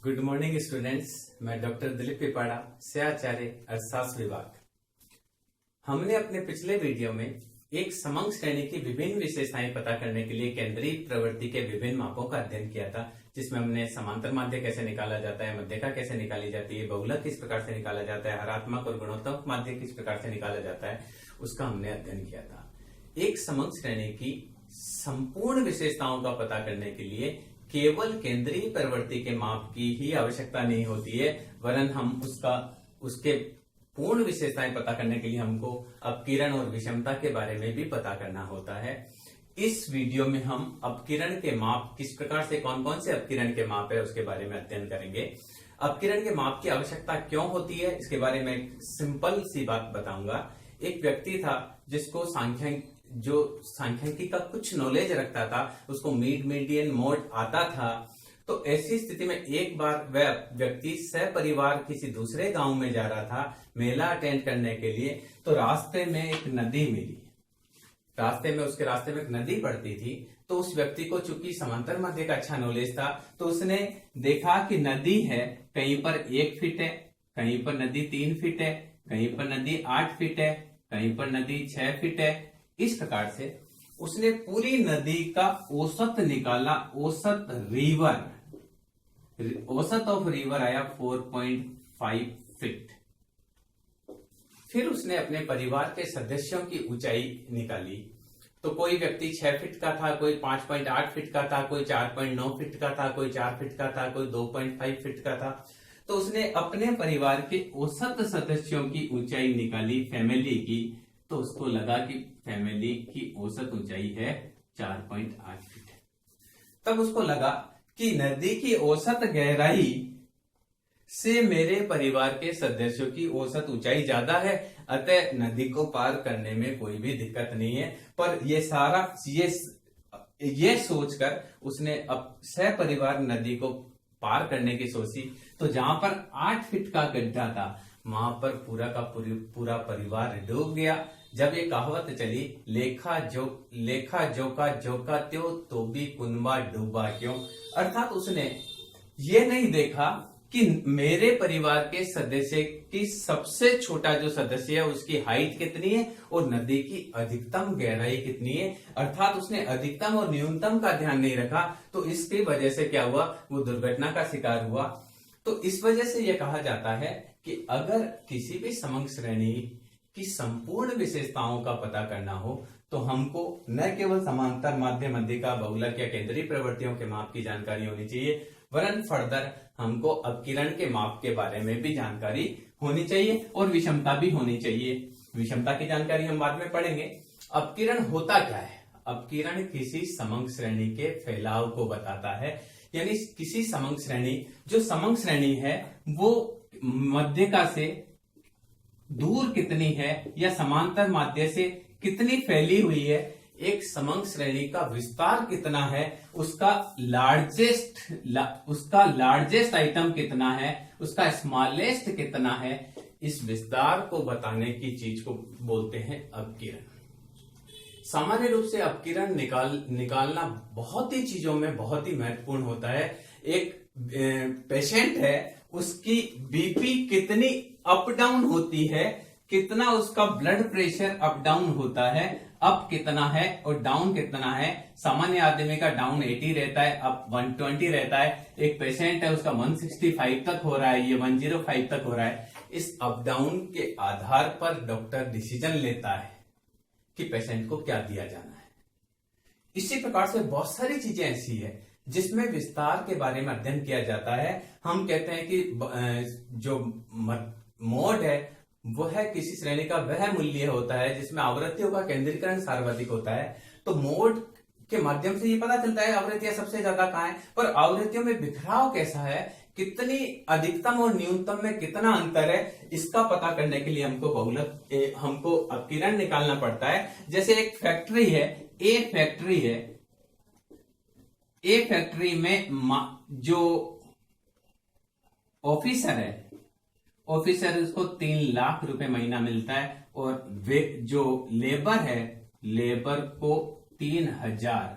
Good morning students. मैं doctor Dilip Pipara, सहआचार्य अर्थशास्त्र विभाग। हमने अपने पिछले वीडियो में एक समंग श्रेणी की विभिन्न विशेषताएं पता करने के लिए केंद्रीय प्रवृत्ति के विभिन्न मापों का अध्ययन किया था, जिसमें हमने समांतर माध्य कैसे निकाला जाता है, मध्यका कैसे निकाली जाती है, बहुलक किस प्रकार से निकाला जाता है, हरात्मक और गुणोत्तमक माध्य किस प्रकार से निकाला जाता है, उसका हमने अध्ययन किया था। एक समंग श्रेणी की संपूर्ण विशेषताओं का पता करने के लिए केवल केंद्रीय प्रवृत्ति के माप की ही आवश्यकता नहीं होती है, वरन हम उसके पूर्ण विशेषताएं पता करने के लिए हमको अपकिरण और विषमता के बारे में भी पता करना होता है। इस वीडियो में हम अपकिरण के माप किस प्रकार से, कौन कौन से अपकिरण के माप है, उसके बारे में अध्ययन करेंगे। अपकिरण के माप की आवश्यकता क्यों होती है, इसके बारे में एक सिंपल सी बात बताऊंगा। एक व्यक्ति था जिसको सांख्यिकी का कुछ नॉलेज रखता था, उसको मीड मीडियन मोड आता था। तो ऐसी स्थिति में एक बार वह व्यक्ति सपरिवार किसी दूसरे गांव में जा रहा था मेला अटेंड करने के लिए। तो रास्ते में एक नदी मिली, उसके रास्ते में एक नदी पड़ती थी। तो उस व्यक्ति को चूंकि समांतर माध्य का अच्छा नॉलेज था, तो उसने देखा कि नदी है, कहीं पर 1 फीट है, कहीं पर नदी 3 फीट है, कहीं पर नदी 8 फीट है, कहीं पर नदी 6 फीट है। इस प्रकार से उसने पूरी नदी का औसत निकाला। औसत ऑफ रिवर आया 4.5 फीट। फिर उसने अपने परिवार के सदस्यों की ऊंचाई निकाली। तो कोई व्यक्ति 6 फीट का था, कोई 5.8 फीट का था, कोई 4.9 फीट का था, कोई 4 फीट का था, कोई 2.5 फीट का था। तो उसने अपने परिवार के औसत सदस्यों की ऊंचाई निकाली, फैमिली की। तो उसको लगा कि फैमिली की औसत ऊंचाई है 4.8 फीट। तब उसको लगा कि नदी की औसत गहराई से मेरे परिवार के सदस्यों की औसत ऊंचाई ज्यादा है, अतः नदी को पार करने में कोई भी दिक्कत नहीं है। पर ये सोचकर उसने अब सपरिवार नदी को पार करने की सोची। तो जहां पर 8 फीट का गड्ढा था, वहां पर पूरा परिवार डूब गया। जब ये कहावत चली, लेखा जोका त्यो तो भी कुनबा डूबा क्यों। अर्थात उसने ये नहीं देखा कि मेरे परिवार के सदस्य की सबसे छोटा जो सदस्य है उसकी हाइट कितनी है और नदी की अधिकतम गहराई कितनी है। अर्थात उसने अधिकतम और न्यूनतम का ध्यान नहीं रखा। तो इसकी वजह से क्या हुआ, वो दुर्घटना का शिकार हुआ। तो इस वजह से यह कहा जाता है कि अगर किसी भी समंग श्रेणी की संपूर्ण विशेषताओं का पता करना हो तो हमको न केवल समांतर माध्य, मध्यका, बहुलक या केंद्रीय प्रवृत्तियों के माप की जानकारी होनी चाहिए, वरन फर्दर हमको अपकिरण के माप के बारे में भी जानकारी होनी चाहिए और विषमता भी होनी चाहिए। विषमता की जानकारी हम बाद में पढ़ेंगे। अपकिरण होता क्या है? अपकिरण किसी समंग श्रेणी के फैलाव को बताता है। यानी किसी समंग श्रेणी, जो समंग श्रेणी है वो मध्यका से दूर कितनी है या समांतर माध्य से कितनी फैली हुई है, एक समंग श्रेणी का विस्तार कितना है, उसका लार्जेस्ट आइटम कितना है, उसका स्मॉलेस्ट कितना है, इस विस्तार को बताने की चीज को बोलते हैं अपकिरण। सामान्य रूप से अपकिरण निकालना बहुत ही चीजों में बहुत ही महत्वपूर्ण होता है। एक पेशेंट है, उसकी बीपी कितनी अप डाउन होती है, कितना उसका ब्लड प्रेशर अप डाउन होता है, अप कितना है और डाउन कितना है। सामान्य आदमी का डाउन 80 रहता है, अप 120 रहता है। एक पेशेंट है, उसका 165 तक हो रहा है, ये 105 तक हो रहा है। इस अप डाउन के आधार पर डॉक्टर डिसीजन लेता है कि पेशेंट को क्या दिया जाना है। इसी प्रकार से बहुत सारी चीजें ऐसी है जिसमें विस्तार के बारे में अध्ययन किया जाता है। हम कहते हैं कि जो मोड है वो है किसी श्रेणी का वह मूल्य होता है जिसमें आवृत्तियों का केंद्रीकरण सर्वाधिक होता है। तो मोड के माध्यम से ये पता चलता है आवृत्तियां सबसे ज्यादा कहां है, पर आवृत्तियों में बिखराव कैसा है, कितनी अधिकतम और न्यूनतम में कितना अंतर है, इसका पता करने के लिए हमको अपकिरण निकालना पड़ता है। जैसे एक फैक्ट्री है, ए फैक्ट्री में जो ऑफिसर उसको 3 लाख रुपए महीना मिलता है और वे जो लेबर है, लेबर को 3000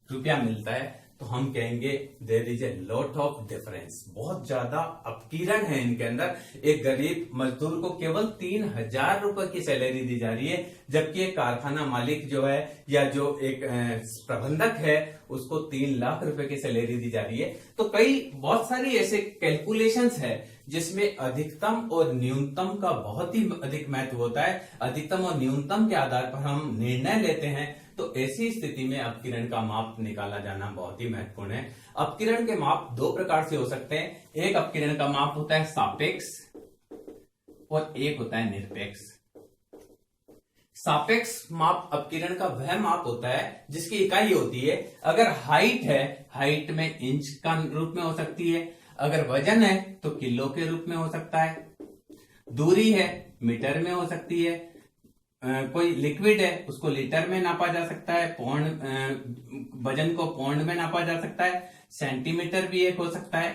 रुपया मिलता है। तो हम कहेंगे there is a lot of difference, बहुत ज्यादा अपकीरण है इनके अंदर। एक गरीब मजदूर को केवल 3,000 रुपए की सैलरी दी जा रही है, जबकि एक कारखाना मालिक जो है या जो एक प्रबंधक है उसको 3 लाख रुपए की सैलरी दी जा रही है। तो बहुत सारी ऐसे कैलकुलेशंस है जिसमें अधिकतम और न्यूनतम का बहुत ही अधिक महत्व होता है। अधिकतम और न्यूनतम के आधार पर हम निर्णय लेते हैं, तो ऐसी स्थिति में अपकिरण का माप निकाला जाना बहुत ही महत्वपूर्ण है। अपकिरण के माप 2 प्रकार से हो सकते हैं। एक अपकिरण का माप होता है सापेक्ष और एक होता है निरपेक्ष। सापेक्ष माप अपकिरण का वह माप होता है जिसकी इकाई होती है, अगर हाइट है, हाइट में इंच का रूप में हो सकती है, अगर वजन है तो किलो के रूप में हो सकता है, दूरी है मीटर में हो सकती है, कोई लिक्विड है उसको लीटर में नापा जा सकता है, वजन को पौंड में नापा जा सकता है, सेंटीमीटर भी एक हो सकता है,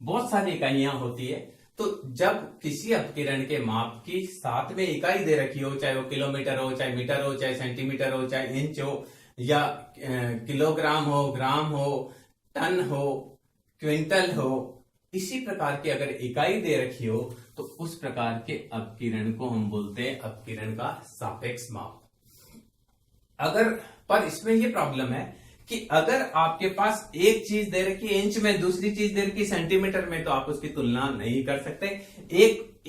बहुत सारी इकाइयां होती है। तो जब किसी अपकिरण के माप की साथ में इकाई दे रखी हो, चाहे वो किलोमीटर हो, चाहे मीटर हो, चाहे सेंटीमीटर हो, चाहे इंच हो, या किलोग्राम हो, ग्राम हो, टन हो, क्विंटल हो, इसी प्रकार की अगर इकाई दे रखी हो तो उस प्रकार के अपकिरण को हम बोलते हैं अपकिरण का सापेक्ष माप। पर इसमें यह प्रॉब्लम है कि अगर आपके पास एक चीज दे रखी है इंच में, दूसरी चीज दे रखी है सेंटीमीटर में, तो आप उसकी तुलना नहीं कर सकते।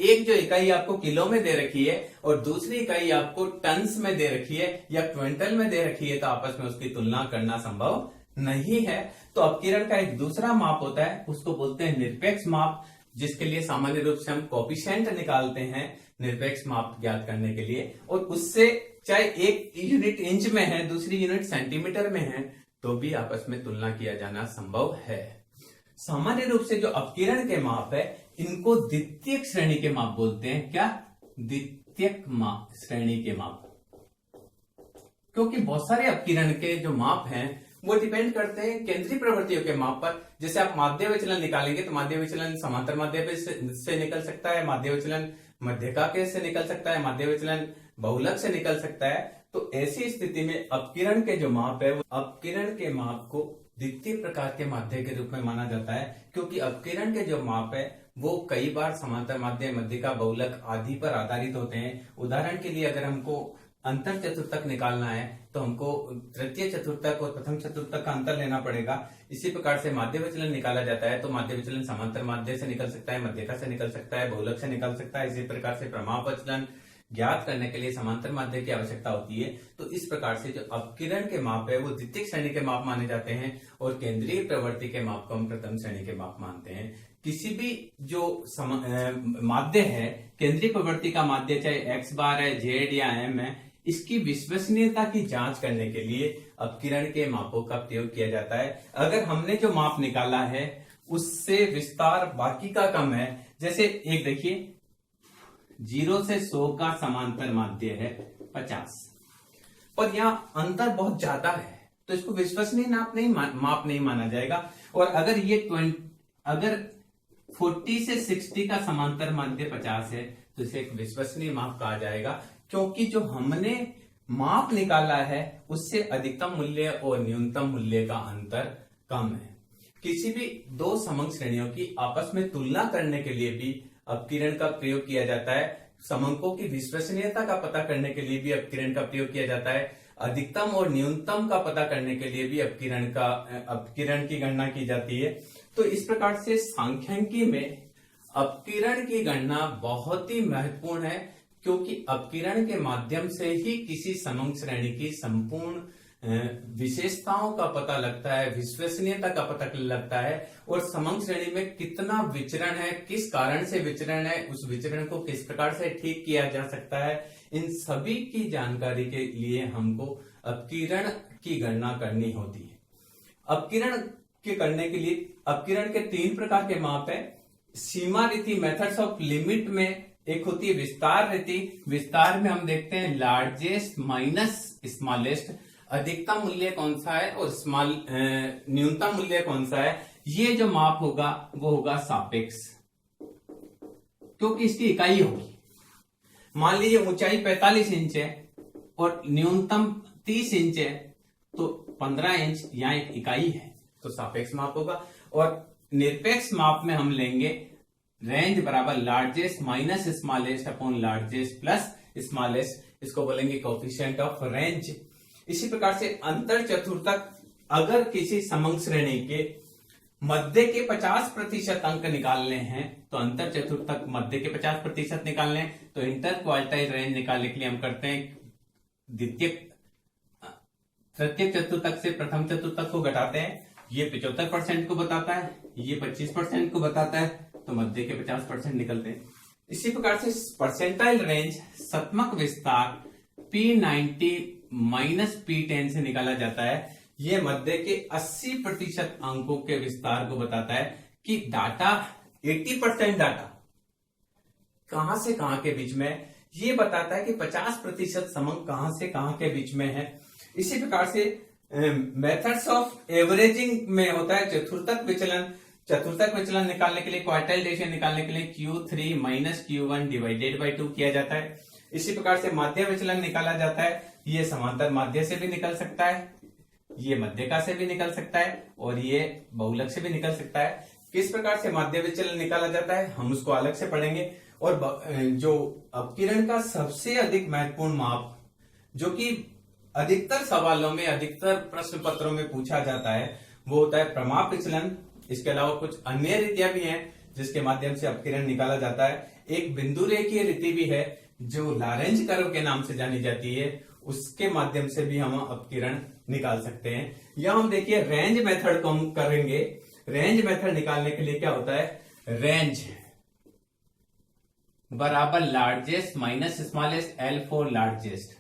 एक जो इकाई आपको किलो में दे रखी है और दूसरी इकाई आपको टन्स में दे रखी है या क्विंटल में दे रखी है, तो आपस में उसकी तुलना करना संभव नहीं है। तो अपकिरण का एक दूसरा माप होता है, उसको बोलते हैं निरपेक्ष माप, जिसके लिए सामान्य रूप से हम कोएफिशिएंट निकालते हैं निरपेक्ष माप ज्ञात करने के लिए, और उससे चाहे एक यूनिट इंच में है, दूसरी यूनिट सेंटीमीटर में है, तो भी आपस में तुलना किया जाना संभव है। सामान्य रूप से जो अपकिरण के माप है इनको द्वितीयक श्रेणी के माप बोलते हैं। क्या? द्वितीयक श्रेणी के माप, क्योंकि बहुत सारे अपकिरण के जो माप हैं वो डिपेंड करते हैं केंद्रीय प्रवृत्तियों के माप पर। जैसे आप माध्य विचलन निकालेंगे तो माध्य विचलन समांतर माध्य से निकल सकता है, माध्य विचलन मध्यका से निकल सकता है, माध्य विचलन बहुलक से निकल सकता है। तो ऐसी स्थिति में अपकिरण के जो माप है, अपकिरण के माप को द्वितीय प्रकार के माध्य के रूप में माना जाता है, क्योंकि अपकिरण के जो माप है वो कई बार समांतर माध्य, मध्यका, बहुलक आदि पर आधारित होते हैं। उदाहरण के लिए अगर हमको अंतर चतुर्थक निकालना है तो हमको तृतीय चतुर्थक और प्रथम चतुर्थक का अंतर लेना पड़ेगा। इसी प्रकार से माध्य विचलन निकाला जाता है तो माध्य विचलन समांतर माध्य से निकल सकता है, मध्यका से निकल सकता है, बहुलक से निकल सकता है। इसी प्रकार से प्रमाप विचलन ज्ञात करने के लिए समांतर माध्य की आवश्यकता होती है। तो इस प्रकार से जो अपकिरण के माप है वो द्वितीय श्रेणी के माप माने जाते हैं और केंद्रीय प्रवृत्ति के माप को हम प्रथम श्रेणी के माप मानते हैं। किसी भी जो माध्य है, केंद्रीय प्रवृत्ति का माध्य चाहे एक्स बार है, जेड या एम है, इसकी विश्वसनीयता की जांच करने के लिए अपकिरण के मापों का प्रयोग किया जाता है। अगर हमने जो माप निकाला है उससे विस्तार बाकी का कम है, जैसे एक देखिए 0 से 100 का समांतर माध्य है 50, पर यहाँ अंतर बहुत ज्यादा है तो इसको विश्वसनीय माप नहीं माना जाएगा। और अगर 40 से 60 का समांतर माध्य 50 है तो इसे एक विश्वसनीय माप कहा जाएगा, क्योंकि जो हमने माप निकाला है उससे अधिकतम मूल्य और न्यूनतम मूल्य का अंतर कम है। किसी भी दो समंग श्रेणियों की आपस में तुलना करने के लिए भी अपकिरण का प्रयोग किया जाता है। समंकों की विश्वसनीयता का पता करने के लिए भी अपकिरण का प्रयोग किया जाता है। अधिकतम और न्यूनतम का पता करने के लिए भी अपकिरण की गणना की जाती है। तो इस प्रकार से सांख्यिकी में अपकिरण की गणना बहुत ही महत्वपूर्ण है, क्योंकि अपकिरण के माध्यम से ही किसी समंग श्रेणी की संपूर्ण विशेषताओं का पता लगता है, विश्वसनीयता का पता लगता है, और समंग श्रेणी में कितना विचरण है, किस कारण से विचरण है, उस विचरण को किस प्रकार से ठीक किया जा सकता है, इन सभी की जानकारी के लिए हमको अपकिरण की गणना करनी होती है। अपकिरण के करने के लिए अपकिरण के 3 प्रकार के माप है। सीमा रीति, मेथड्स ऑफ लिमिट में एक होती है विस्तार रीति। विस्तार में हम देखते हैं लार्जेस्ट माइनस स्मॉलेस्ट, अधिकतम मूल्य कौन सा है और न्यूनतम मूल्य कौन सा है। ये जो माप होगा वो होगा सापेक्ष, क्योंकि इसकी इकाई होगी। मान लीजिए ऊंचाई 45 इंच है और न्यूनतम 30 इंच है, तो 15 इंच यहाँ एक इकाई है, तो सापेक्ष माप होगा। और निरपेक्ष माप में हम लेंगे रेंज बराबर largest minus smallest upon largest plus smallest, इसको बोलेंगे कोफिशिएंट ऑफ रेंज। इसी प्रकार से अंतर चतुर्थक, अगर किसी समंग श्रेणी के मध्य के 50% अंक निकालने हैं, तो अंतर चतुर्थक मध्य के 50% निकालने हैं, तो इंटर क्वार्टाइल रेंज निकालने के लिए हम करते हैं तृतीय चतुर्थक से प्रथम चतुर्थक को घटाते हैं। ये 75% को बताता है, ये 25% को बताता है, तो मध्य के 50% निकलते हैं। इसी प्रकार से परसेंटाइल रेंज सतमक विस्तार P90 माइनस P10 से निकाला जाता है। ये मध्य के 80% अंकों के विस्तार को बताता है कि डाटा 80% डाटा कहां से कहां के बीच में है, ये बताता है कि 50% समंग कहां से कहां के बीच में है। इसी प्रकार से मेथड्स ऑफ एवरेजिंग में होता है चतुर्थक विचलन। चतुर्थक विचलन निकालने के लिए, क्वार्टाइल रेशियो निकालने के लिए Q3 minus Q1 divided by 2 किया जाता है। इसी प्रकार से माध्य विचलन निकाला जाता है। ये समांतर माध्य से भी निकल सकता है, ये मध्यका से भी निकल सकता है, और ये बहुलक से भी निकल सकता है। किस प्रकार से माध्य विचलन निकाला जाता है हम उसको अलग से पढ़ेंगे। और जो अपकिरण का सबसे अधिक महत्वपूर्ण माप, जो कि अधिकतर सवालों में, अधिकतर प्रश्न पत्रों में पूछा जाता है, वो होता है प्रमाप विचलन। इसके अलावा कुछ अन्य रीतियां भी हैं जिसके माध्यम से अपकिरण निकाला जाता है। एक बिंदु रेखीय रीति भी है जो लॉरेंज कर्व के नाम से जानी जाती है, उसके माध्यम से भी हम अपकिरण निकाल सकते हैं। या हम देखिए रेंज मेथड को हम करेंगे। रेंज मेथड निकालने के लिए क्या होता है, रेंज बराबर largest minus smallest, L for largest,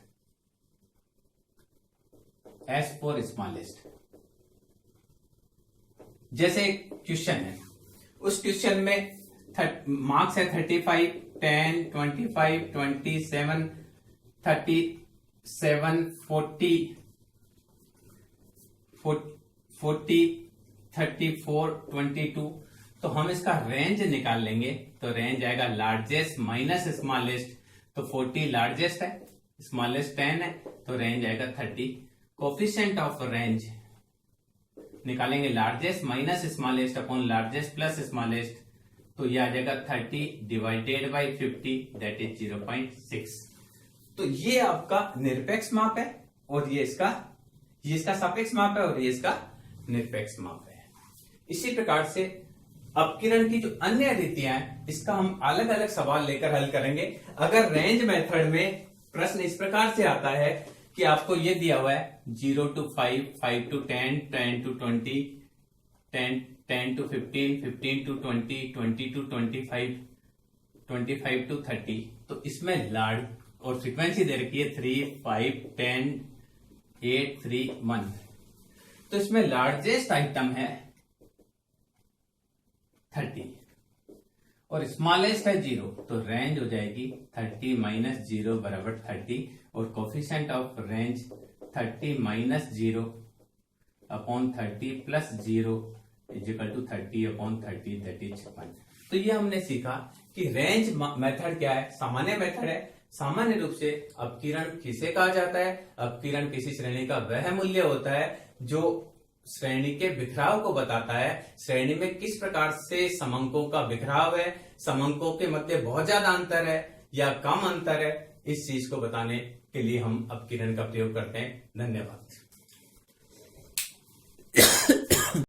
S for smallest. जैसे एक क्वेश्चन है, उस क्वेश्चन में मार्क्स है 35, 10, 25, 27, 37, 40, 34, 22। तो हम इसका रेंज निकाल लेंगे, तो रेंज आएगा लार्जेस्ट माइनस स्मॉलेस्ट, तो 40 लार्जेस्ट है, स्मॉलेस्ट 10 है, तो रेंज आएगा 30। कोफिशिएंट ऑफ रेंज निकालेंगे largest minus smallest upon largest plus smallest, तो यह आ जाएगा 30 डिवाइडेड बाई 50, दैट इज 0.6। तो ये आपका निरपेक्ष माप है, और ये इसका सापेक्ष माप है, और ये इसका निरपेक्ष माप है। इसी प्रकार से अपकिरण की जो अन्य रीतियां हैं, इसका हम अलग अलग सवाल लेकर हल करेंगे। अगर रेंज मेथड में प्रश्न इस प्रकार से आता है कि आपको ये दिया हुआ है 0 to 5, 5 to 10, 10 to 20, 10 to 15, 15 to 20, 20 to 25, 25 to 30, तो इसमें लार्ज और फ्रीक्वेंसी दे रखी है 3, 5, 10, 8, 3, 1। तो इसमें लार्जेस्ट आइटम है 30 और स्मॉलेस्ट है 0, तो रेंज हो जाएगी 30 माइनस 0 बराबर 30, और coefficient of range 30 minus 0 upon 30 plus 0 equal to 30 upon 30, that is 1। तो ये हमने सीखा कि रेंज मेथड क्या है, सामान्य मेथड है। सामान्य रूप से अपकिरण किसे कहा जाता है, अपकिरण किसी श्रेणी का वह मूल्य होता है जो श्रेणी के बिखराव को बताता है। श्रेणी में किस प्रकार से समंकों का बिखराव है, समंकों के मध्य बहुत ज्यादा अंतर है या कम अंतर है, इस चीज को बताने के लिए हम अपकिरण का प्रयोग करते हैं। धन्यवाद।